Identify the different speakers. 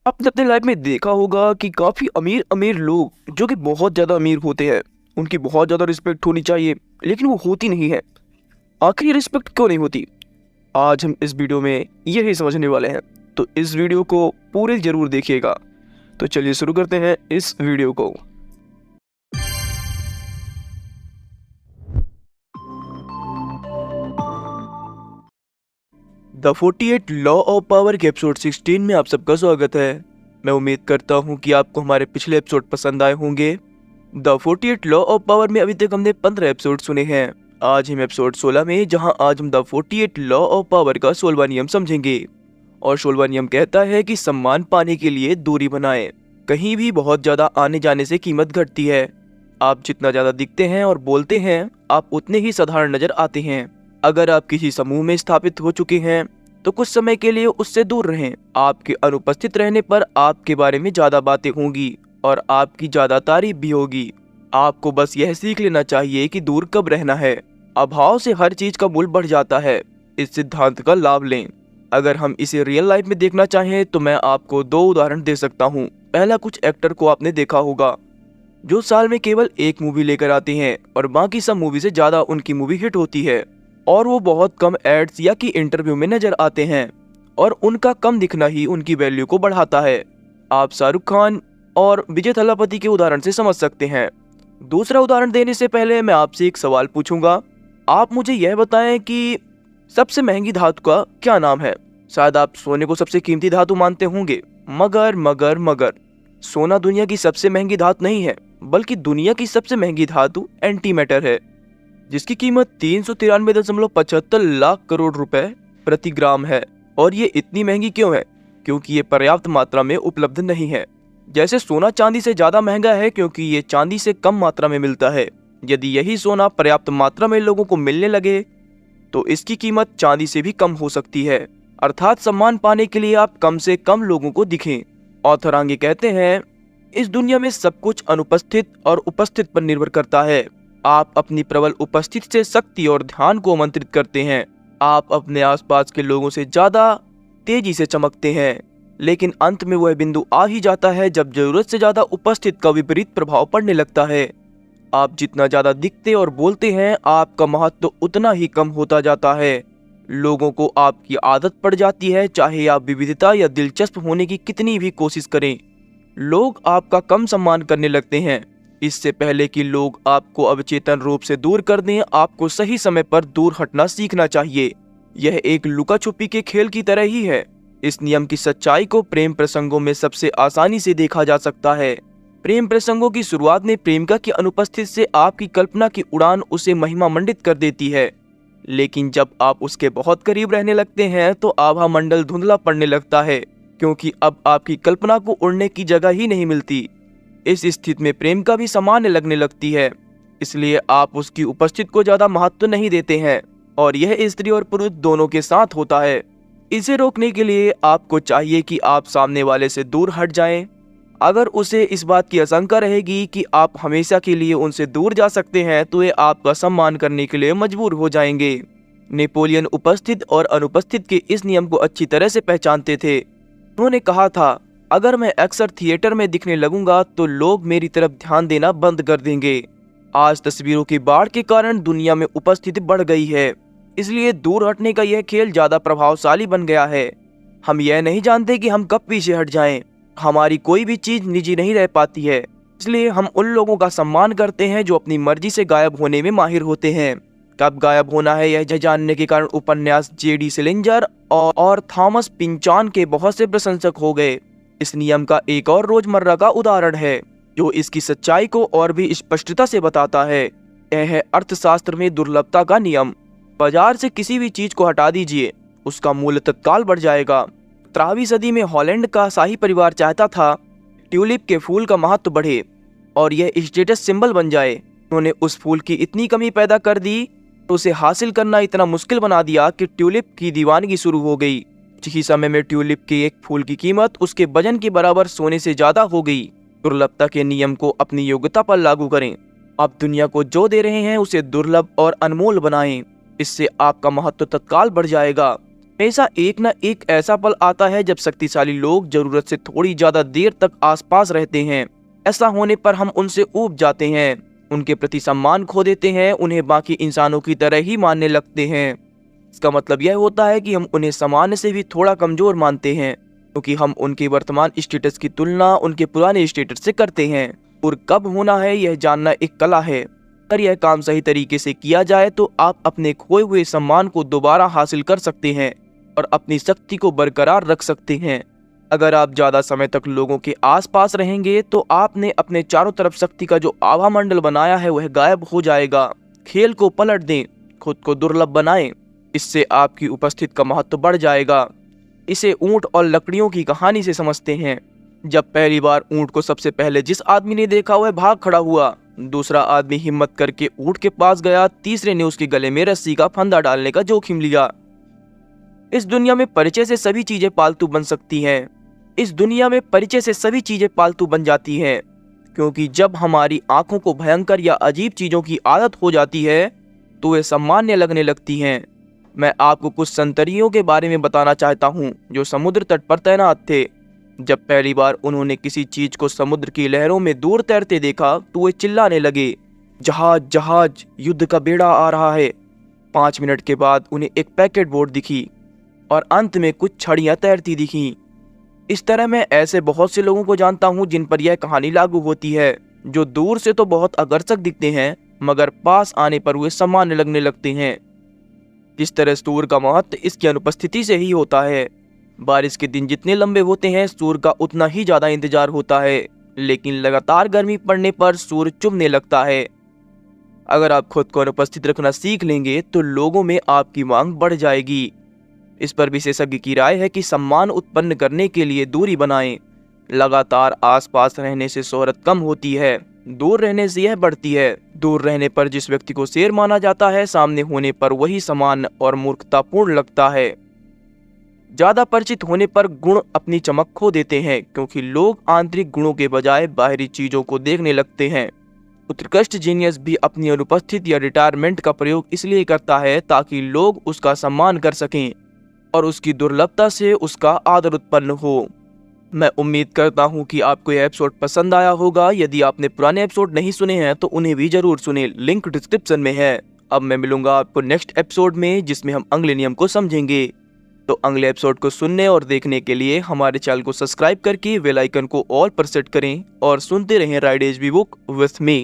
Speaker 1: आपने अपने लाइफ में देखा होगा कि काफ़ी अमीर अमीर लोग जो कि बहुत ज़्यादा अमीर होते हैं, उनकी बहुत ज़्यादा रिस्पेक्ट होनी चाहिए, लेकिन वो होती नहीं है। आखिर ये रिस्पेक्ट क्यों नहीं होती? आज हम इस वीडियो में यही समझने वाले हैं। तो इस वीडियो को पूरे ज़रूर देखिएगा। तो चलिए शुरू करते हैं इस वीडियो को। द 48 लॉ ऑफ पावर के एपिसोड 16 में आप सबका स्वागत है। मैं उम्मीद करता हूँ कि आपको हमारे पिछले एपिसोड पसंद आए होंगे। द 48 लॉ ऑफ पावर में अभी तक हमने 15 एपिसोड सुने हैं। आज हम एपिसोड 16 में, जहाँ आज हम द 48 लॉ ऑफ पावर का 16वां नियम समझेंगे। और 16वां नियम कहता है कि सम्मान पाने के लिए दूरी बनाएं। कहीं भी बहुत ज्यादा आने जाने से कीमत घटती है। आप जितना ज्यादा दिखते हैं और बोलते हैं, आप उतने ही साधारण नजर आते हैं। अगर आप किसी समूह में स्थापित हो चुके हैं तो कुछ समय के लिए उससे दूर रहें। आपके अनुपस्थित रहने पर आपके बारे में ज्यादा बातें होंगी और आपकी ज्यादा तारीफ भी होगी। आपको बस यह सीख लेना चाहिए कि दूर कब रहना है। अभाव से हर चीज का मूल्य बढ़ जाता है। इस सिद्धांत का लाभ लें। अगर हम इसे रियल लाइफ में देखना चाहें तो मैं आपको 2 उदाहरण दे सकता हूँ। पहला, कुछ एक्टर को आपने देखा होगा जो साल में केवल एक मूवी लेकर आते हैं और बाकी सब मूवी से ज्यादा उनकी मूवी हिट होती है, और वो बहुत कम एड्स या कि इंटरव्यू में नजर आते हैं, और उनका कम दिखना ही उनकी वैल्यू को बढ़ाता है। आप शाहरुख खान और विजय थलापति के उदाहरण से समझ सकते हैं। दूसरा उदाहरण देने से पहले मैं आपसे एक सवाल पूछूंगा। आप मुझे यह बताएं कि सबसे महंगी धातु का क्या नाम है? शायद आप सोने को सबसे कीमती धातु मानते होंगे, मगर सोना दुनिया की सबसे महंगी धातु नहीं है, बल्कि दुनिया की सबसे महंगी धातु एंटी मैटर है, जिसकी कीमत 393.75 लाख करोड़ रुपए प्रति ग्राम है। और ये इतनी महंगी क्यों है? क्योंकि ये पर्याप्त मात्रा में उपलब्ध नहीं है। जैसे सोना चांदी से ज्यादा महंगा है क्योंकि ये चांदी से कम मात्रा में मिलता है। यदि यही सोना पर्याप्त मात्रा में लोगों को मिलने लगे तो इसकी कीमत चांदी से भी कम हो सकती है। अर्थात सम्मान पाने के लिए आप कम से कम लोगों को दिखें। ऑथर आगे कहते हैं, इस दुनिया में सब कुछ अनुपस्थित और उपस्थित पर निर्भर करता है। आप अपनी प्रबल उपस्थिति से शक्ति और ध्यान को आमंत्रित करते हैं। आप अपने आसपास के लोगों से ज्यादा तेजी से चमकते हैं, लेकिन अंत में वह बिंदु आ ही जाता है जब जरूरत से ज्यादा उपस्थित का विपरीत प्रभाव पड़ने लगता है। आप जितना ज्यादा दिखते और बोलते हैं, आपका महत्व उतना ही कम होता जाता है। लोगों को आपकी आदत पड़ जाती है, चाहे आप विविधता या दिलचस्प होने की कितनी भी कोशिश करें। लोग आपका कम सम्मान करने लगते हैं। इससे पहले कि लोग आपको अवचेतन रूप से दूर कर दें, आपको सही समय पर दूर हटना सीखना चाहिए। यह एक लुका छुपी के खेल की तरह ही है। इस नियम की सच्चाई को प्रेम प्रसंगों में सबसे आसानी से देखा जा सकता है। प्रेम प्रसंगों की शुरुआत में प्रेमिका की अनुपस्थिति से आपकी कल्पना की उड़ान उसे महिमा मंडित कर देती है, लेकिन जब आप उसके बहुत करीब रहने लगते हैं तो आभा मंडल धुंधला पड़ने लगता है, क्योंकि अब आपकी कल्पना को उड़ने की जगह ही नहीं मिलती। इस स्थिति में प्रेमिका भी सामान्य लगने लगती है, इसलिए आप उसकी उपस्थिति को ज्यादा महत्व नहीं देते हैं, और यह स्त्री और पुरुष दोनों के साथ होता है। इसे रोकने के लिए आपको चाहिए कि आप सामने वाले से दूर हट जाएं। अगर उसे इस बात की आशंका रहेगी कि आप हमेशा के लिए उनसे दूर जा सकते हैं तो वे आपका सम्मान करने के लिए मजबूर हो जाएंगे। नेपोलियन उपस्थित और अनुपस्थित के इस नियम को अच्छी तरह से पहचानते थे। उन्होंने कहा था, अगर मैं अक्सर थिएटर में दिखने लगूंगा तो लोग मेरी तरफ ध्यान देना बंद कर देंगे। आज तस्वीरों की बाढ़ के कारण दुनिया में उपस्थिति बढ़ गई है, इसलिए दूर हटने का यह खेल ज्यादा प्रभावशाली बन गया है। हम यह नहीं जानते कि हम कब पीछे हट जाएं। हमारी कोई भी चीज निजी नहीं रह पाती है, इसलिए हम उन लोगों का सम्मान करते हैं जो अपनी मर्जी से गायब होने में माहिर होते हैं। कब गायब होना है यह जानने के कारण उपन्यास जेडी सिलिंजर और थॉमस पिंचान के बहुत से प्रशंसक हो गए। इस नियम का एक और रोजमर्रा का उदाहरण है जो इसकी सच्चाई को और भी स्पष्टता से बताता है। यह है अर्थशास्त्र में दुर्लभता का नियम। बाजार से किसी भी चीज को हटा दीजिए, उसका मूल्य तत्काल बढ़ जाएगा। 17वीं सदी में हॉलैंड का शाही परिवार चाहता था ट्यूलिप के फूल का महत्व बढ़े और यह स्टेटस सिंबल बन जाए। उन्होंने उस फूल की इतनी कमी पैदा कर दी तो उसे हासिल करना इतना मुश्किल बना दिया कि ट्यूलिप की दीवानगी शुरू हो गई। कुछ ही समय में ट्यूलिप के एक फूल की कीमत उसके वजन के बराबर सोने से ज्यादा हो गई। दुर्लभता के नियम को अपनी योग्यता पर लागू करें। आप दुनिया को जो दे रहे हैं उसे दुर्लभ और अनमोल बनाएं। इससे आपका महत्व तत्काल बढ़ जाएगा। हमेशा एक न एक ऐसा पल आता है जब शक्तिशाली लोग जरूरत से थोड़ी ज्यादा देर तक आसपास रहते हैं। ऐसा होने पर हम उनसे ऊब जाते हैं, उनके प्रति सम्मान खो देते हैं, उन्हें बाकी इंसानों की तरह ही मानने लगते हैं। इसका मतलब यह होता है कि हम उन्हें सामान्य से भी थोड़ा कमजोर मानते हैं, क्योंकि हम उनके वर्तमान स्टेटस की तुलना उनके पुराने स्टेटस से करते हैं। और कब होना है यह जानना एक कला है। अगर यह काम सही तरीके से किया जाए तो आप अपने खोए हुए सम्मान को दोबारा हासिल कर सकते हैं और अपनी शक्ति को बरकरार रख सकते हैं। अगर आप ज्यादा समय तक लोगों के आसपास रहेंगे तो आपने अपने चारों तरफ शक्ति का जो आभा मंडल बनाया है वह गायब हो जाएगा। खेल को पलट दें, खुद को दुर्लभ बनाएं, इससे आपकी उपस्थिति का महत्व बढ़ जाएगा। इसे ऊंट और लकड़ियों की कहानी से समझते हैं। जब पहली बार ऊंट को सबसे पहले जिस आदमी ने देखा वह भाग खड़ा हुआ। दूसरा आदमी हिम्मत करके ऊंट के पास गया, तीसरे ने उसके गले में रस्सी का फंदा डालने का जोखिम लिया। इस दुनिया में परिचय से सभी चीजें पालतू बन सकती हैं। इस दुनिया में परिचय से सभी चीजें पालतू बन जाती हैं, क्योंकि जब हमारी आंखों को भयंकर या अजीब चीजों की आदत हो जाती है तो वे सामान्य लगने लगती हैं। मैं आपको कुछ संतरियों के बारे में बताना चाहता हूँ जो समुद्र तट पर तैनात थे। जब पहली बार उन्होंने किसी चीज को समुद्र की लहरों में दूर तैरते देखा तो वे चिल्लाने लगे, जहाज जहाज, युद्ध का बेड़ा आ रहा है। 5 मिनट के बाद उन्हें एक पैकेट बोट दिखी और अंत में कुछ छड़ियां तैरती दिखीं। इस तरह मैं ऐसे बहुत से लोगों को जानता हूं जिन पर यह कहानी लागू होती है, जो दूर से तो बहुत आकर्षक दिखते हैं मगर पास आने पर वे सामान्य लगने लगते हैं। जिस तरह सूर्य का महत्व इसकी अनुपस्थिति से ही होता है। बारिश के दिन जितने लंबे होते हैं सूर्य का उतना ही ज्यादा इंतजार होता है, लेकिन लगातार गर्मी पड़ने पर सूर्य चुभने लगता है। अगर आप खुद को अनुपस्थित रखना सीख लेंगे तो लोगों में आपकी मांग बढ़ जाएगी। इस पर विशेषज्ञ की राय है कि सम्मान उत्पन्न करने के लिए दूरी बनाएं। लगातार आसपास रहने से शोहरत कम होती है, दूर रहने से यह बढ़ती है। दूर रहने पर जिस व्यक्ति को शेर माना जाता है, सामने होने पर वही समान और मूर्खतापूर्ण लगता है। ज्यादा परिचित होने पर गुण अपनी चमक खो देते हैं, क्योंकि लोग आंतरिक गुणों के बजाय बाहरी चीजों को देखने लगते हैं। उत्कृष्ट जीनियस भी अपनी अनुपस्थिति या रिटायरमेंट का प्रयोग इसलिए करता है ताकि लोग उसका सम्मान कर सकें और उसकी दुर्लभता से उसका आदर उत्पन्न हो। मैं उम्मीद करता हूं कि आपको यह एपिसोड पसंद आया होगा। यदि आपने पुराने एपिसोड नहीं सुने हैं तो उन्हें भी जरूर सुने, लिंक डिस्क्रिप्शन में है। अब मैं मिलूंगा आपको नेक्स्ट एपिसोड में, जिसमें हम अगले नियम को समझेंगे। तो अगले एपिसोड को सुनने और देखने के लिए हमारे चैनल को सब्सक्राइब करके बेल आइकन को ऑल पर सेट करें और सुनते रहें ride as be book with me.